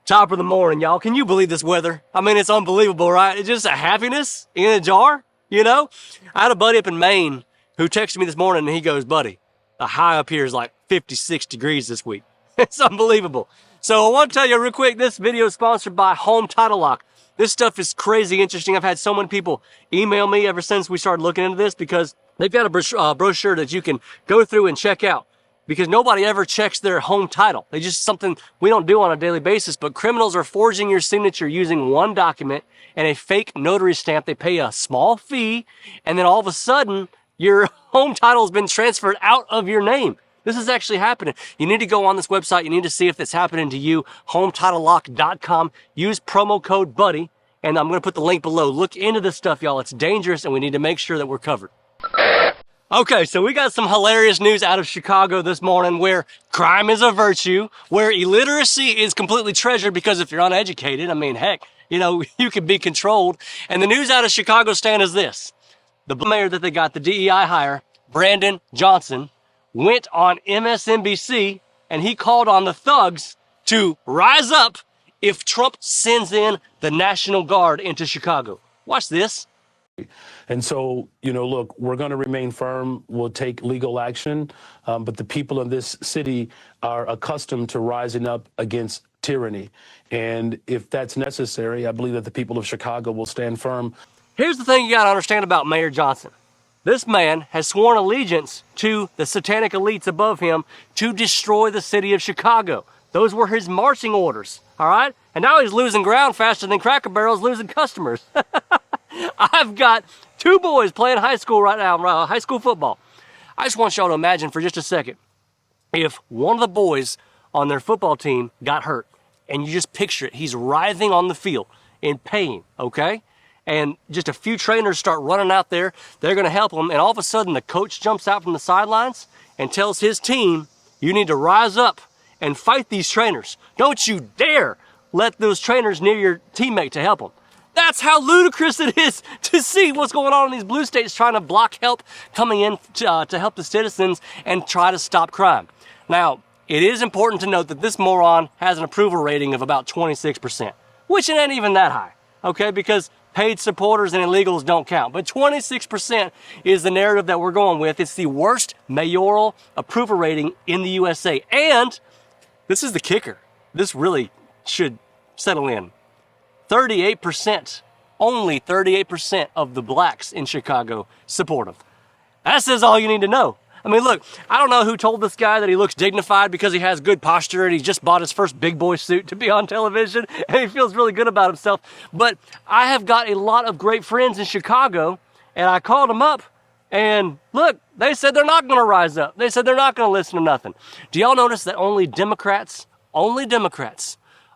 Top of the morning, y'all. Can you believe this weather? I mean, it's unbelievable, right? It's just a happiness in a jar, you know? I had a buddy up in Maine who texted me this morning and he goes, buddy, the high up here is like 56 degrees this week. It's unbelievable. So I want to tell you real quick, this video is sponsored by Home Title Lock. This stuff is crazy interesting. I've had so many people email me ever since we started looking into this because they've got a brochure that you can go through and check out. Because nobody ever checks their home title. They just something we don't do on a daily basis, but criminals are forging your signature using one document and a fake notary stamp. They pay a small fee, and then all of a sudden, your home title has been transferred out of your name. This is actually happening. You need to go on this website. You need to see if it's happening to you, HometitleLock.com. Use promo code BUDDY, and I'm going to put the link below. Look into this stuff, y'all. It's dangerous, and we need to make sure that we're covered. Okay, so we got some hilarious news out of Chicago this morning where crime is a virtue, where illiteracy is completely treasured because if you're uneducated, I mean, heck, you know, you can be controlled. And the news out of Chicago Stan is this. The mayor that they got, the DEI hire, Brandon Johnson, went on MSNBC and he called on the thugs to rise up if Trump sends in the National Guard into Chicago. Watch this. And so, you know, look, we're going to remain firm. We'll take legal action. But the people in this city are accustomed to rising up against tyranny. And if that's necessary, I believe that the people of Chicago will stand firm. Here's the thing you got to understand about Mayor Johnson. This man has sworn allegiance to the satanic elites above him to destroy the city of Chicago. Those were his marching orders, all right? And now he's losing ground faster than Cracker Barrel's losing customers. I've got two boys playing high school right now, high school football. I just want y'all to imagine for just a second, if one of the boys on their football team got hurt, and you just picture it, he's writhing on the field in pain, okay? And just a few trainers start running out there, they're gonna help him, and all of a sudden the coach jumps out from the sidelines and tells his team, you need to rise up and fight these trainers. Don't you dare let those trainers near your teammate to help them. That's how ludicrous it is to see what's going on in these blue states trying to block help coming in to help the citizens and try to stop crime. Now, it is important to note that this moron has an approval rating of about 26%, which it ain't even that high, okay? Because paid supporters and illegals don't count. But 26% is the narrative that we're going with. It's the worst mayoral approval rating in the USA. And this is the kicker. This really should settle in. 38%, only 38% of the blacks in Chicago support him. That says all you need to know. I mean, look, I don't know who told this guy that he looks dignified because he has good posture and he just bought his first big boy suit to be on television and he feels really good about himself. But I have got a lot of great friends in Chicago and I called them up and look, they said they're not going to rise up. They said they're not going to listen to nothing. Do y'all notice that only Democrats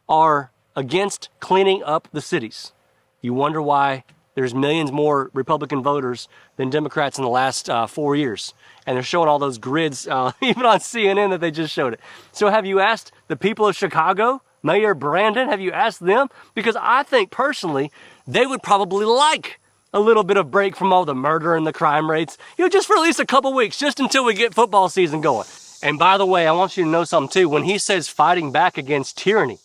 are against cleaning up the cities? You wonder why there's millions more Republican voters than Democrats in the last 4 years. And they're showing all those grids, even on CNN that they just showed it. So have you asked the people of Chicago, Mayor Brandon, have you asked them? Because I think personally, they would probably like a little bit of break from all the murder and the crime rates, you know, just for at least a couple weeks, just until we get football season going. And by the way, I want you to know something too. When he says fighting back against tyranny,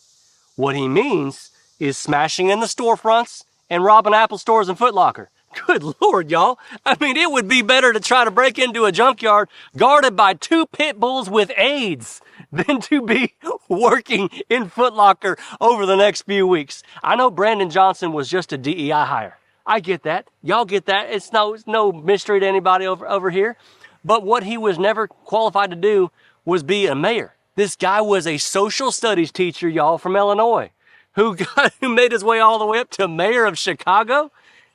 what he means is smashing in the storefronts and robbing Apple stores and Foot Locker. Good Lord, y'all. I mean, it would be better to try to break into a junkyard guarded by 2 pit bulls with AIDS than to be working in Foot Locker over the next few weeks. I know Brandon Johnson was just a DEI hire. I get that. Y'all get that. It's no mystery to anybody over here. But what he was never qualified to do was be a mayor. This guy was a social studies teacher, y'all, from Illinois, who made his way all the way up to mayor of Chicago.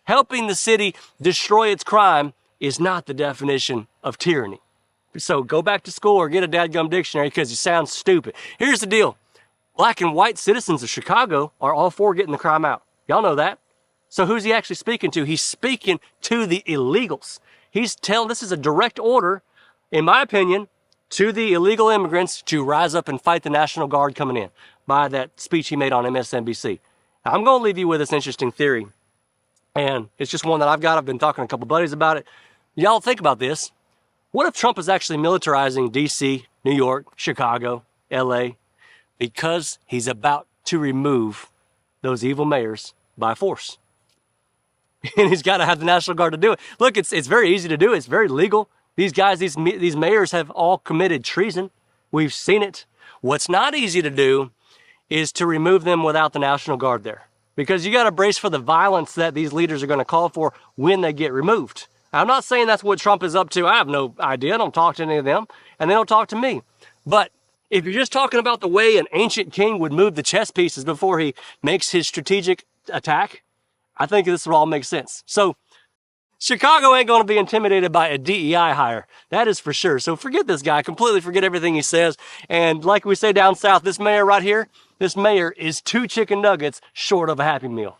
Helping the city destroy its crime is not the definition of tyranny. So go back to school or get a dadgum dictionary because you sound stupid. Here's the deal. Black and white citizens of Chicago are all for getting the crime out. Y'all know that. So who's he actually speaking to? He's speaking to the illegals. This is a direct order, in my opinion, to the illegal immigrants to rise up and fight the National Guard coming in by that speech he made on MSNBC. Now, I'm going to leave you with this interesting theory. And it's just one that I've been talking to a couple buddies about it. Y'all think about this. What if Trump is actually militarizing DC, New York, Chicago, LA, because he's about to remove those evil mayors by force. And he's got to have the National Guard to do it. Look, it's very easy to do. It's very legal. These guys, these mayors have all committed treason. We've seen it. What's not easy to do is to remove them without the National Guard there, because you got to brace for the violence that these leaders are going to call for when they get removed. I'm not saying that's what Trump is up to. I have no idea. I don't talk to any of them, and they don't talk to me. But if you're just talking about the way an ancient king would move the chess pieces before he makes his strategic attack, I think this will all make sense. So Chicago ain't going to be intimidated by a DEI hire. That is for sure. So forget this guy. Completely forget everything he says. And like we say down south, this mayor right here, this mayor is 2 chicken nuggets short of a Happy Meal.